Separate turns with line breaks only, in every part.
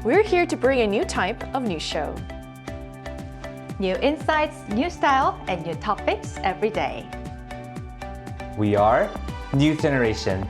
We're here to bring a new type of news show.
New insights, new style, and new topics every day.
We are News Generation.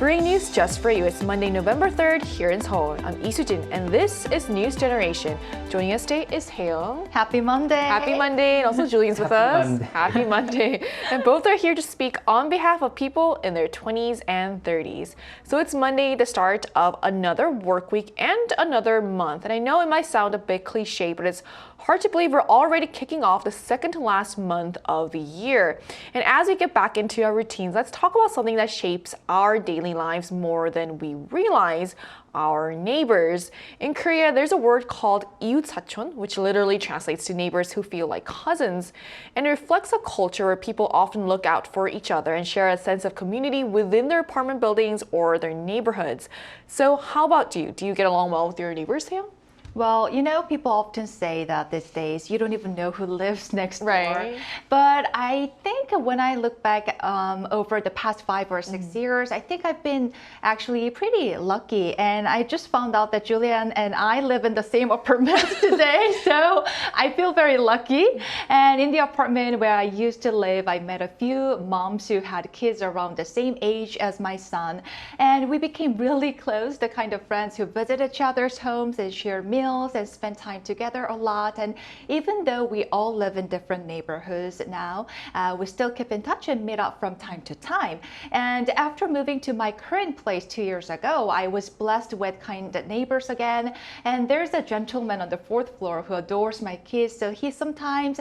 Bringing news just for you. It's Monday, November 3rd here in Seoul. I'm Lee Soo-jin, and this is News Generation. Joining us today is Haeyoung.
Happy Monday.
Happy Monday. And also Julian's with us. Happy Monday. And both are here to speak on behalf of people in their 20s and 30s. So it's Monday, the start of another work week and another month. And I know it might sound a bit cliche, but it's hard to believe we're already kicking off the second to last month of the year. And as we get back into our routines, let's talk about something that shapes our daily lives more than we realize: our neighbors. In Korea, there's a word called 이웃사촌, which literally translates to neighbors who feel like cousins, and it reflects a culture where people often look out for each other and share a sense of community within their apartment buildings or their neighborhoods. So how about you? Do you get along well with your neighbors, Haeyoung?
Well, you know, people often say that these days you don't even know who lives next door.
Right.
But I think when I look back over the past 5 or 6 years, I think I've been actually pretty lucky. And I just found out that Julian and I live in the same apartment today. So I feel very lucky. And in the apartment where I used to live, I met a few moms who had kids around the same age as my son. And we became really close, the kind of friends who visit each other's homes and share meals and spend time together a lot. And even though we all live in different neighborhoods now, we still keep in touch and meet up from time to time. And after moving to my current place 2 years ago, I was blessed with kind neighbors again. And there's a gentleman on the 4th floor who adores my kids, so he sometimes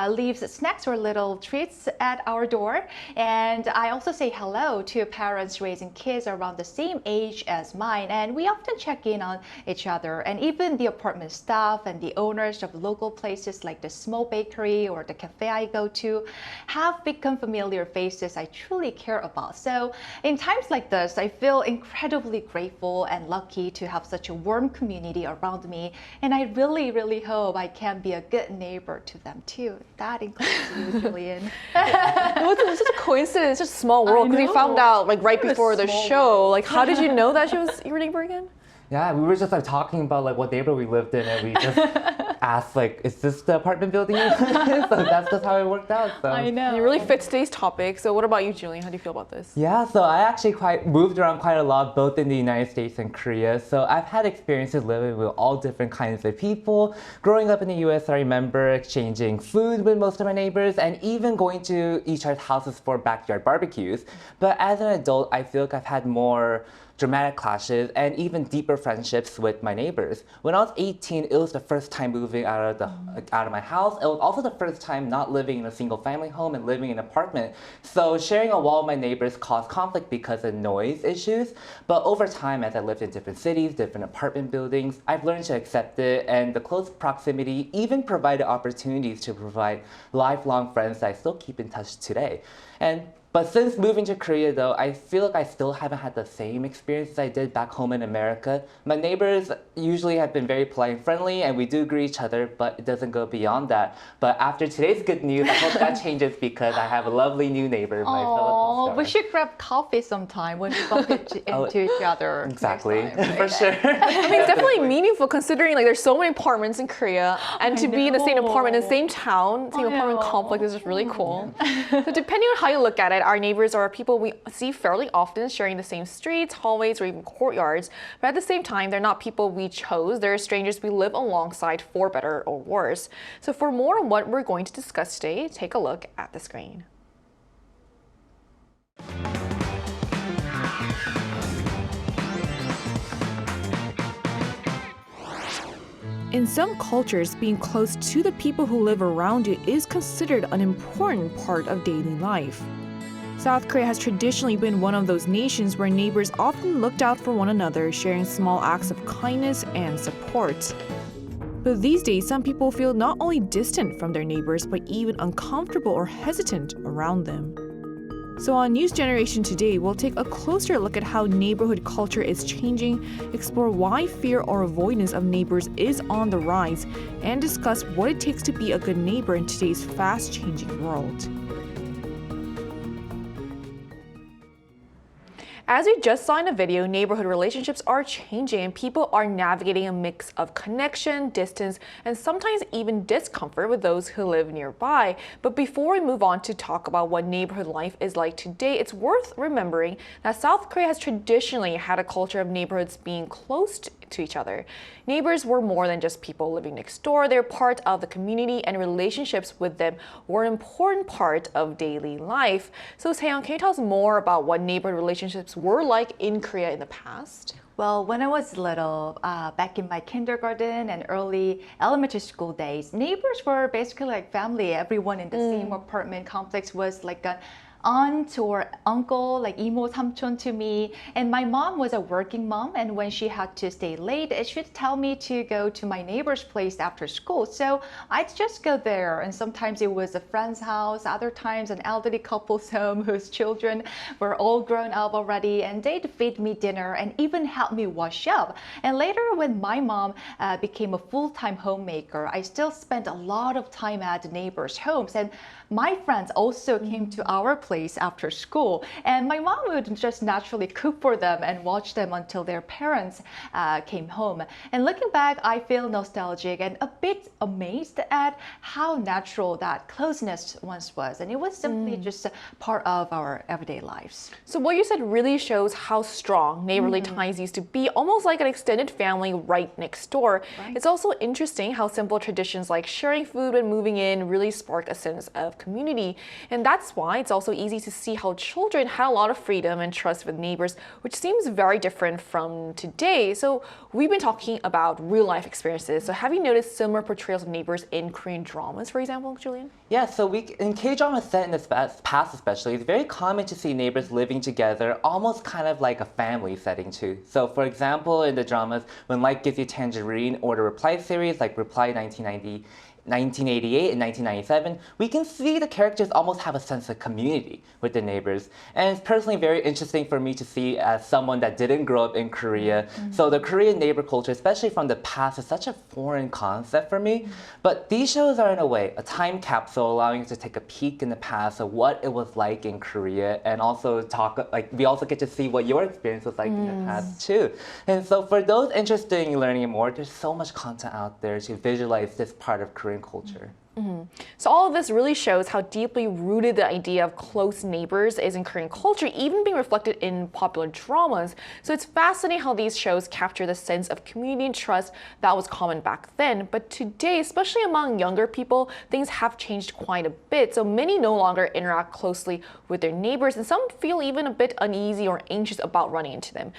leaves snacks or little treats at our door. And I also say hello to parents raising kids around the same age as mine, and we often check in on each other. And even the apartment staff and the owners of local places like the small bakery or the cafe I go to have become familiar faces I truly care about. So in times like this, I feel incredibly grateful and lucky to have such a warm community around me. And I really, really hope I can be a good neighbor to them too. That includes you, Julian.
It's such a coincidence, it's just a small world, because we found out like right before the show. Like, how did you know that she was your neighbor again?
Yeah, we were just like talking about like what neighborhood we lived in, and we just asked like, is this the apartment building? So that's just how it worked out. So.
I know.
It really fits today's topic. So what about you, Julian? How do you feel about this?
Yeah, so I actually moved around quite a lot, both in the United States and Korea. So I've had experiences living with all different kinds of people. Growing up in the US, I remember exchanging food with most of my neighbors and even going to each other's houses for backyard barbecues. But as an adult, I feel like I've had more dramatic clashes and even deeper friendships with my neighbors. When I was 18, it was the first time moving out of my house. It was also the first time not living in a single family home and living in an apartment. So sharing a wall with my neighbors caused conflict because of noise issues. But over time, as I lived in different cities, different apartment buildings, I've learned to accept it, and the close proximity even provided opportunities to provide lifelong friends that I still keep in touch today. But since moving to Korea, though, I feel like I still haven't had the same experience as I did back home in America. My neighbors usually have been very polite and friendly, and we do greet each other, but it doesn't go beyond that. But after today's good news, I hope that changes because I have a lovely new neighbor, my fellow
we should grab coffee sometime when we bump into each other.
Exactly,
next time, right?
for sure.
I mean, it's definitely meaningful considering like there's so many apartments in Korea, and to be in the same apartment in the same town, same apartment complex is just really cool. So depending on how you look at it, our neighbors are people we see fairly often, sharing the same streets, hallways, or even courtyards. But at the same time, they're not people we chose. They're strangers we live alongside, for better or worse. So for more on what we're going to discuss today, take a look at the screen. In some cultures, being close to the people who live around you is considered an important part of daily life. South Korea has traditionally been one of those nations where neighbors often looked out for one another, sharing small acts of kindness and support. But these days, some people feel not only distant from their neighbors, but even uncomfortable or hesitant around them. So on News Generation today, we'll take a closer look at how neighborhood culture is changing, explore why fear or avoidance of neighbors is on the rise, and discuss what it takes to be a good neighbor in today's fast-changing world. As we just saw in the video, neighborhood relationships are changing and people are navigating a mix of connection, distance, and sometimes even discomfort with those who live nearby. But before we move on to talk about what neighborhood life is like today, it's worth remembering that South Korea has traditionally had a culture of neighborhoods being close to each other. Neighbors were more than just people living next door. They're part of the community, and relationships with them were an important part of daily life. So Seong, can you tell us more about what neighborhood relationships were like in Korea in the past?
Well, when I was little, back in my kindergarten and early elementary school days, neighbors were basically like family. Everyone in the same apartment complex was like an aunt or uncle, like 이모 삼촌 to me. And my mom was a working mom, and when she had to stay late, she would tell me to go to my neighbor's place after school. So I'd just go there, and sometimes it was a friend's house, other times an elderly couple's home whose children were all grown up already, and they'd feed me dinner and even help me wash up. And later, when my mom became a full-time homemaker, I still spent a lot of time at neighbors' homes, and my friends also came to our place after school, and my mom would just naturally cook for them and watch them until their parents came home. And looking back, I feel nostalgic and a bit amazed at how natural that closeness once was, and it was simply just a part of our everyday lives.
So what you said really shows how strong neighborly ties used to be, almost like an extended family right next door.
Right.
It's also interesting how simple traditions like sharing food when moving in really spark a sense of community. And that's why it's also easy to see how children had a lot of freedom and trust with neighbors, which seems very different from today. So we've been talking about real life experiences. So have you noticed similar portrayals of neighbors in Korean dramas, for example, Julian?
Yeah, so in K-drama set in the past especially, it's very common to see neighbors living together, almost kind of like a family setting too. So for example, in the dramas, When Life Gives You Tangerine or the Reply series like Reply 1988 and 1997, we can see the characters almost have a sense of community with the neighbors. And it's personally very interesting for me to see as someone that didn't grow up in Korea. So the Korean neighbor culture, especially from the past, is such a foreign concept for me. But these shows are in a way a time capsule allowing us to take a peek in the past of what it was like in Korea, and also we also get to see what your experience was like in the past too. And so for those interested in learning more, there's so much content out there to visualize this part of Korean culture.
So all of this really shows how deeply rooted the idea of close neighbors is in Korean culture, even being reflected in popular dramas. So it's fascinating how these shows capture the sense of community and trust that was common back then. But today, especially among younger people, things have changed quite a bit. So many no longer interact closely with their neighbors, and some feel even a bit uneasy or anxious about running into them.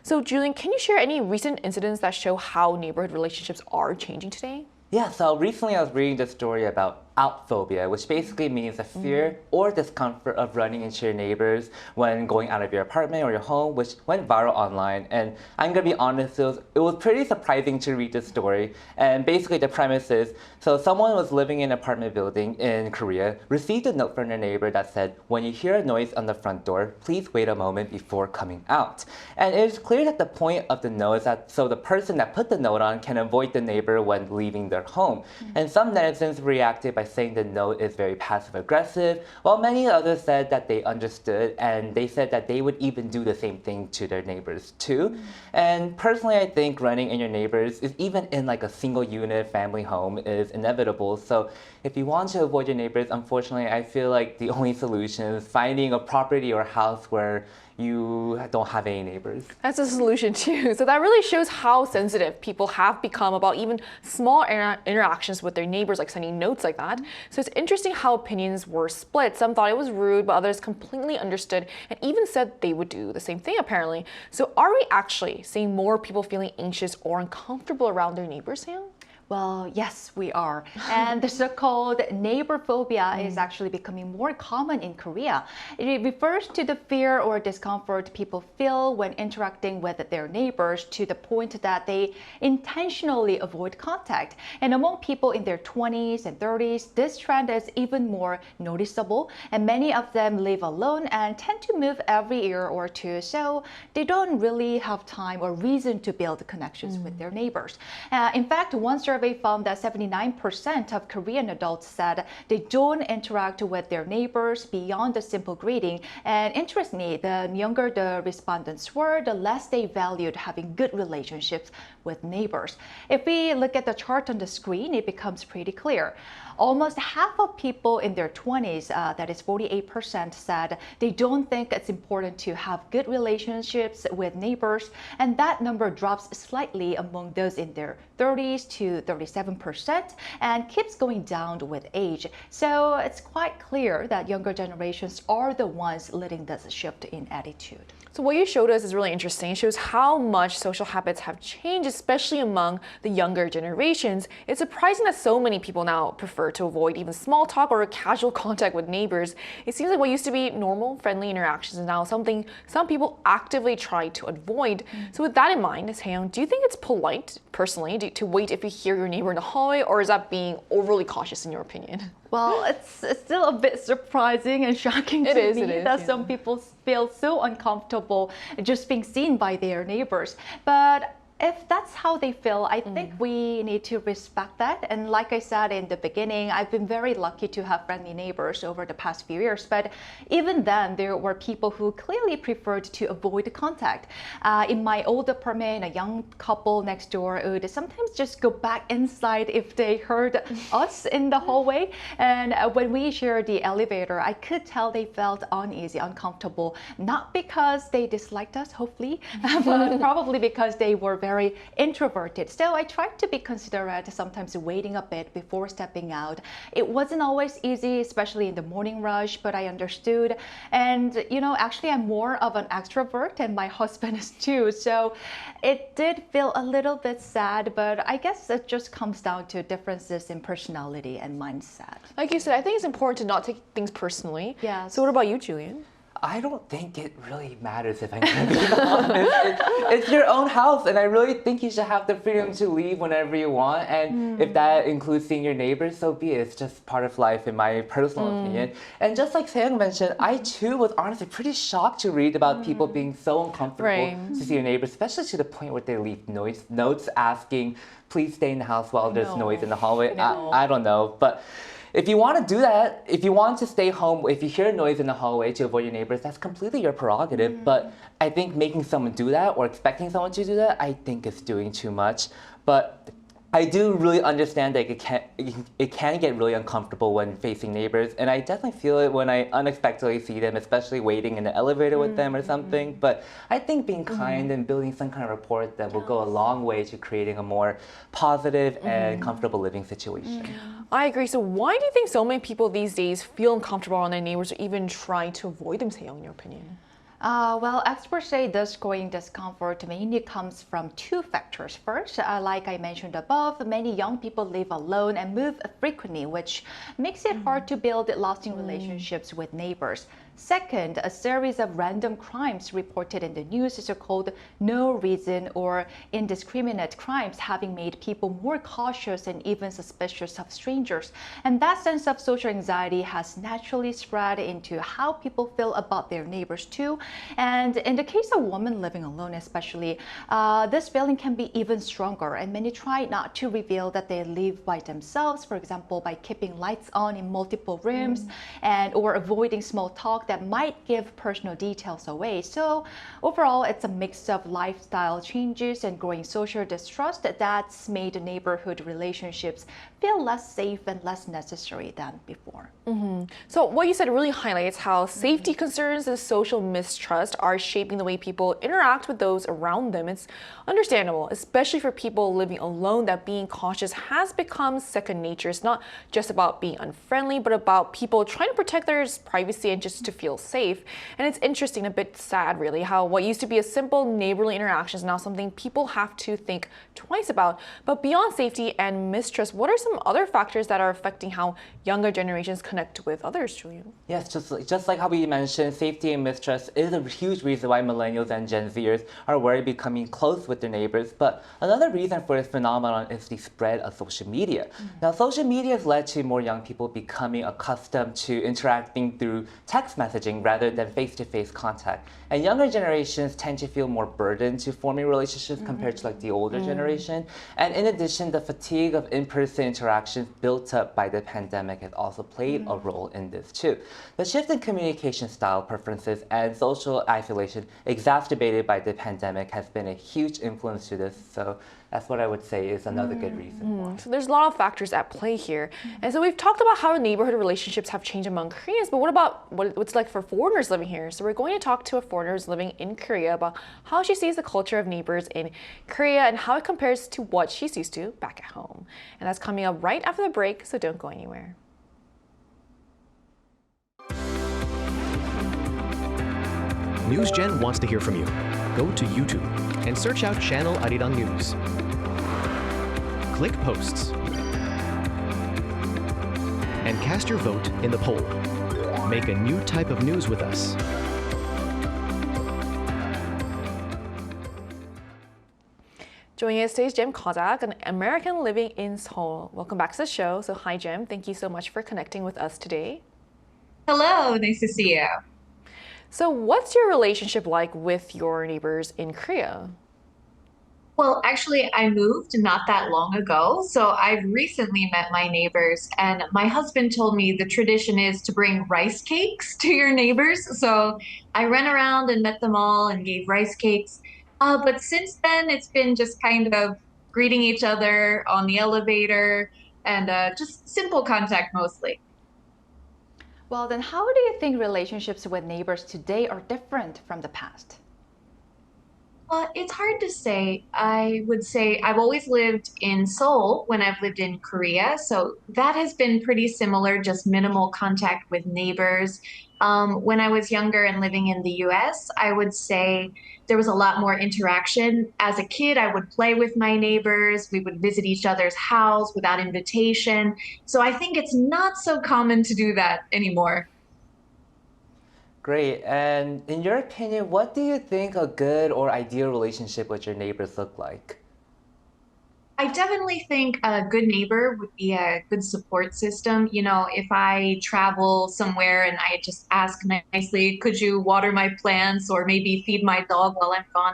So Julian, can you share any recent incidents that show how neighborhood relationships are changing today?
Yeah, so recently I was reading this story about phobia, which basically means the fear or discomfort of running into your neighbors when going out of your apartment or your home, which went viral online. And I'm gonna be honest, it was pretty surprising to read this story. And basically the premise is, so someone was living in an apartment building in Korea, received a note from their neighbor that said, when you hear a noise on the front door, please wait a moment before coming out. And it is clear that the point of the note is that so the person that put the note on can avoid the neighbor when leaving their home. And some netizens reacted by saying the note is very passive-aggressive, while many others said that they understood, and they said that they would even do the same thing to their neighbors too. And personally, I think running in your neighbors, is even in like a single unit family home, is inevitable. So if you want to avoid your neighbors, unfortunately, I feel like the only solution is finding a property or house where you don't have any neighbors.
That's a solution too. So that really shows how sensitive people have become about even small interactions with their neighbors, like sending notes like that. So it's interesting how opinions were split. Some thought it was rude, but others completely understood and even said they would do the same thing apparently. So are we actually seeing more people feeling anxious or uncomfortable around their neighbors, Sam?
Well, yes, we are. And the so-called neighbor phobia is actually becoming more common in Korea. It refers to the fear or discomfort people feel when interacting with their neighbors to the point that they intentionally avoid contact. And among people in their 20s and 30s, this trend is even more noticeable. And many of them live alone and tend to move every year or two, so they don't really have time or reason to build connections with their neighbors. In fact, one survey survey found that 79% of Korean adults said they don't interact with their neighbors beyond the simple greeting. And interestingly, the younger the respondents were, the less they valued having good relationships with neighbors. If we look at the chart on the screen, it becomes pretty clear. Almost half of people in their 20s, that is 48%, said they don't think it's important to have good relationships with neighbors, and that number drops slightly among those in their 30s to 37% and keeps going down with age. So it's quite clear that younger generations are the ones leading this shift in attitude.
So what you showed us is really interesting. It shows how much social habits have changed, especially among the younger generations. It's surprising that so many people now prefer to avoid even small talk or casual contact with neighbors. It seems like what used to be normal, friendly interactions is now something some people actively try to avoid. So with that in mind, Taeyong, do you think it's polite, personally, to wait if you hear your neighbor in the hallway, or is that being overly cautious in your opinion?
Well, it's still a bit surprising and shocking to me that some people feel so uncomfortable just being seen by their neighbors. But if that's how they feel, I think we need to respect that. And like I said in the beginning, I've been very lucky to have friendly neighbors over the past few years. But even then, there were people who clearly preferred to avoid contact. In my old apartment, a young couple next door would sometimes just go back inside if they heard us in the hallway. And when we shared the elevator, I could tell they felt uneasy, uncomfortable, not because they disliked us, hopefully, but probably because they were very introverted. Still, I tried to be considerate, sometimes waiting a bit before stepping out. It wasn't always easy, especially in the morning rush, but I understood. And, actually, I'm more of an extrovert, and my husband is too. So it did feel a little bit sad, but I guess it just comes down to differences in personality and mindset.
Like you said, I think it's important to not take things personally.
Yes.
So what about you, Julian?
I don't think it really matters, if I'm going to be honest. It's your own house, and I really think you should have the freedom to leave whenever you want. And if that includes seeing your neighbors, so be it. It's just part of life, in my personal opinion. And just like Taeyong mentioned, I too was honestly pretty shocked to read about people being so uncomfortable to see your neighbors, especially to the point where they leave notes asking, please stay in the house while there's noise in the hallway. I don't know, but if you want to do that, if you want to stay home, if you hear noise in the hallway to avoid your neighbors, that's completely your prerogative. But I think making someone do that or expecting someone to do that, I think is doing too much. But I do really understand that it can get really uncomfortable when facing neighbors, and I definitely feel it when I unexpectedly see them, especially waiting in the elevator with them or something. But I think being kind and building some kind of rapport that will go a long way to creating a more positive and comfortable living situation.
I agree. So why do you think so many people these days feel uncomfortable around their neighbors or even try to avoid them, Taeyong, in your opinion?
Well, experts say this growing discomfort mainly comes from two factors. First, like I mentioned above, many young people live alone and move frequently, which makes it hard to build lasting relationships with neighbors. Second, a series of random crimes reported in the news, so-called no reason or indiscriminate crimes, having made people more cautious and even suspicious of strangers. And that sense of social anxiety has naturally spread into how people feel about their neighbors too. And in the case of women living alone especially, this feeling can be even stronger, and many try not to reveal that they live by themselves, for example, by keeping lights on in multiple rooms or avoiding small talk that might give personal details away. So overall, it's a mix of lifestyle changes and growing social distrust that's made neighborhood relationships feel less safe and less necessary than before.
So what you said really highlights how safety concerns and social mistrust are shaping the way people interact with those around them. It's understandable, especially for people living alone, that being cautious has become second nature. It's not just about being unfriendly, but about people trying to protect their privacy and just to feel safe. And it's interesting, a bit sad really, how what used to be a simple neighborly interaction is now something people have to think twice about. But beyond safety and mistrust, what are some other factors that are affecting how younger generations connect with others, Julian?
Yes, just like how we mentioned, safety and mistrust is is a huge reason why millennials and Gen Zers are worried becoming close with their neighbors. But another reason for this phenomenon is the spread of social media. Now, social media has led to more young people becoming accustomed to interacting through text messaging rather than face-to-face contact. And younger generations tend to feel more burdened to forming relationships compared to like the older generation. And in addition, the fatigue of in-person interactions built up by the pandemic has also played a role in this too. The shift in communication style preferences and social isolation exacerbated by the pandemic has been a huge influence to this. So that's what I would say is another good reason why.
So there's a lot of factors at play here. And so we've talked about how neighborhood relationships have changed among Koreans, but what about what's like for foreigners living here? So we're going to talk to a foreigner who's living in Korea about how she sees the culture of neighbors in Korea and how it compares to what she's used to back at home. And that's coming up right after the break, so don't go anywhere.
NewsGen wants to hear from you. Go to YouTube and search out channel Arirang News. Click Posts and cast your vote in the poll. Make a new type of news with us.
Joining us today is Jem Kozak, an American living in Seoul. Welcome back to the show. So hi, Jem. Thank you so much for connecting with us today.
Hello, nice to see you.
So what's your relationship like with your neighbors in Korea?
Well, actually, I moved not that long ago, so I've recently met my neighbors, and my husband told me the tradition is to bring rice cakes to your neighbors. So I ran around and met them all and gave rice cakes. But since then, it's been just kind of greeting each other on the elevator and just simple contact mostly.
Well, then how do you think relationships with neighbors today are different from the past?
It's hard to say. I would say I've always lived in Seoul when I've lived in Korea. So that has been pretty similar, just minimal contact with neighbors. When I was younger and living in the US, I would say there was a lot more interaction. As a kid, I would play with my neighbors. We would visit each other's house without invitation. So I think it's not so common to do that anymore.
Great. And in your opinion, what do you think a good or ideal relationship with your neighbors look like?
I definitely think a good neighbor would be a good support system. You know, if I travel somewhere and I just ask nicely, could you water my plants or maybe feed my dog while I'm gone?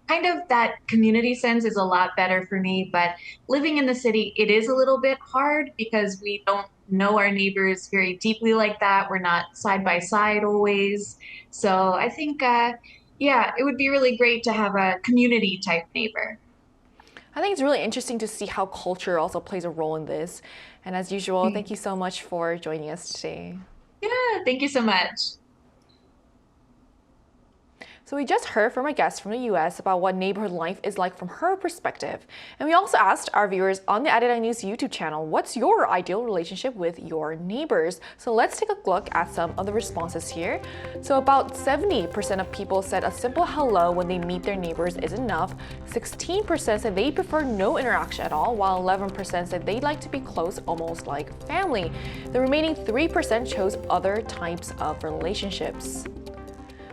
Kind of that community sense is a lot better for me. But living in the city, it is a little bit hard because we don't know our neighbors very deeply like that. We're not side by side always. So I think, yeah, it would be really great to have a community type neighbor.
I think it's really interesting to see how culture also plays a role in this. And as usual, thank you so much for joining us today.
Yeah, thank you so much.
So we just heard from a guest from the US about what neighborhood life is like from her perspective. And we also asked our viewers on the Arirang News YouTube channel, what's your ideal relationship with your neighbors? So let's take a look at some of the responses here. So about 70% of people said a simple hello when they meet their neighbors is enough. 16% said they prefer no interaction at all, while 11% said they'd like to be close, almost like family. The remaining 3% chose other types of relationships.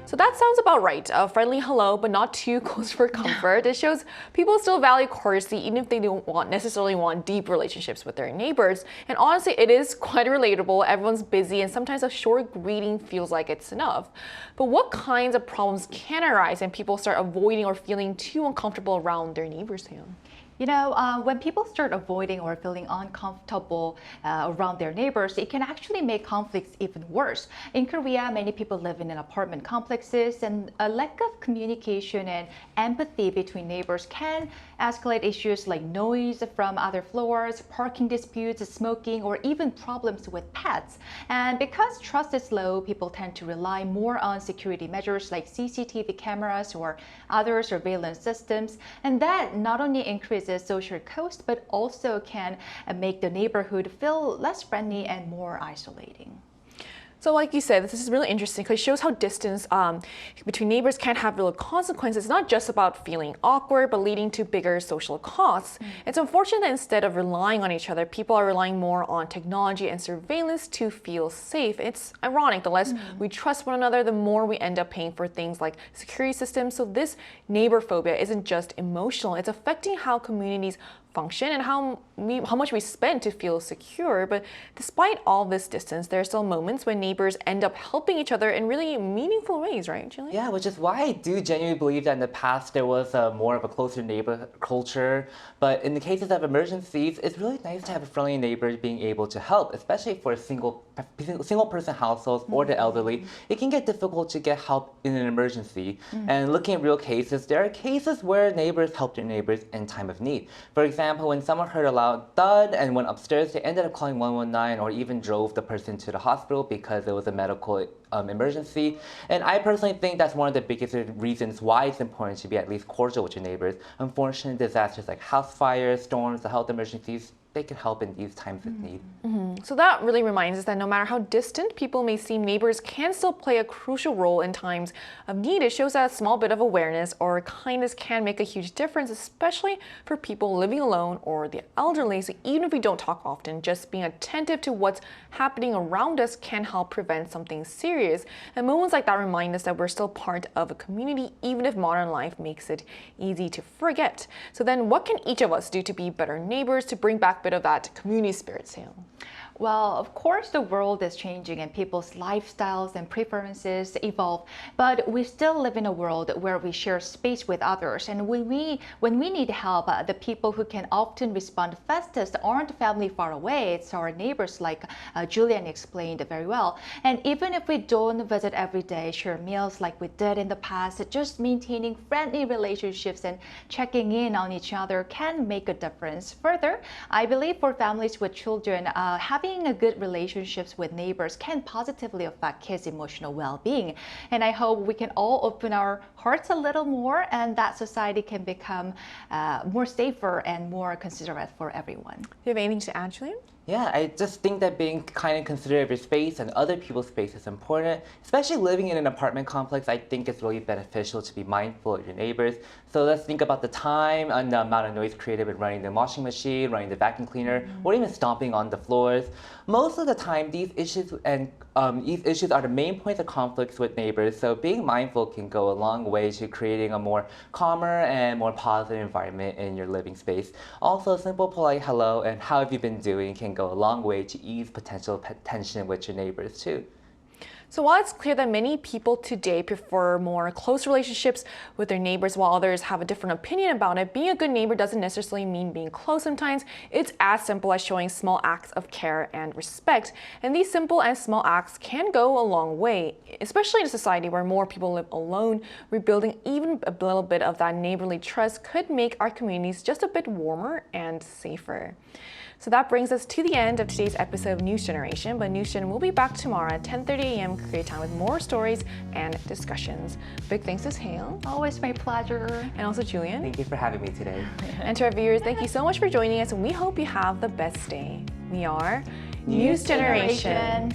So that sounds about right. A friendly hello, but not too close for comfort. It shows people still value courtesy, even if they don't necessarily want deep relationships with their neighbors. And honestly, it is quite relatable. Everyone's busy, and sometimes a short greeting feels like it's enough. But what kinds of problems can arise when people start avoiding or feeling too uncomfortable around their neighbors, Hyun?
You know, when people start avoiding or feeling uncomfortable around their neighbors, it can actually make conflicts even worse. In Korea, many people live in apartment complexes, and a lack of communication and empathy between neighbors can escalate issues like noise from other floors, parking disputes, smoking, or even problems with pets. And because trust is low, people tend to rely more on security measures like CCTV cameras or other surveillance systems, and that not only increases social cost, but also can make the neighborhood feel less friendly and more isolating.
So like you said, this is really interesting because it shows how distance between neighbors can have real consequences. It's not just about feeling awkward, but leading to bigger social costs. It's unfortunate that instead of relying on each other, people are relying more on technology and surveillance to feel safe. It's ironic. The less we trust one another, the more we end up paying for things like security systems. So this neighbor phobia isn't just emotional. It's affecting how communities function and how much we spend to feel secure. But despite all this distance, there are still moments when neighbors end up helping each other in really meaningful ways, right, Julie?
Yeah, which is why I do genuinely believe that in the past there was more of a closer neighbor culture. But in the cases of emergencies, it's really nice to have a friendly neighbor being able to help, especially for single person households or the elderly. It can get difficult to get help in an emergency. And looking at real cases, there are cases where neighbors help their neighbors in time of need. For example, when someone heard a loud thud and went upstairs, they ended up calling 119 or even drove the person to the hospital because it was a medical emergency. And I personally think that's one of the biggest reasons why it's important to be at least cordial with your neighbors. Unfortunate disasters like house fires, storms, the health emergencies, they can help in these times of need.
So that really reminds us that no matter how distant people may seem, neighbors can still play a crucial role in times of need. It shows that a small bit of awareness or kindness can make a huge difference, especially for people living alone or the elderly. So even if we don't talk often, just being attentive to what's happening around us can help prevent something serious. And moments like that remind us that we're still part of a community, even if modern life makes it easy to forget. So then what can each of us do to be better neighbors, to bring back a bit of that community spirit, Sale?
Well, of course, the world is changing and people's lifestyles and preferences evolve, but we still live in a world where we share space with others. And when we need help, the people who can often respond fastest aren't family far away. It's our neighbors, like Julian explained very well. And even if we don't visit every day, share meals like we did in the past, just maintaining friendly relationships and checking in on each other can make a difference. Further, I believe for families with children, having a good relationships with neighbors can positively affect kids' emotional well-being. And I hope we can all open our hearts a little more and that society can become more safer and more considerate for everyone.
Do you have anything to add, Julian?
Yeah, I just think that being kind and considerate of your space and other people's space is important. Especially living in an apartment complex, I think it's really beneficial to be mindful of your neighbors. So let's think about the time and the amount of noise created with running the washing machine, running the vacuum cleaner, or even stomping on the floors. Most of the time, these issues are the main points of conflicts with neighbors. So being mindful can go a long way to creating a more calmer and more positive environment in your living space. Also, simple, polite hello and how have you been doing can go a long way to ease potential tension with your neighbors too.
So while it's clear that many people today prefer more close relationships with their neighbors while others have a different opinion about it, being a good neighbor doesn't necessarily mean being close sometimes. It's as simple as showing small acts of care and respect. And these simple and small acts can go a long way, especially in a society where more people live alone. Rebuilding even a little bit of that neighborly trust could make our communities just a bit warmer and safer. So that brings us to the end of today's episode of News Generation, but News Gen will be back tomorrow at 10:30 a.m. Korea time with more stories and discussions. Big thanks to Hale.
Always my pleasure.
And also Julian.
Thank you for having me today.
And to our viewers, thank you so much for joining us, and we hope you have the best day. We are News Generation.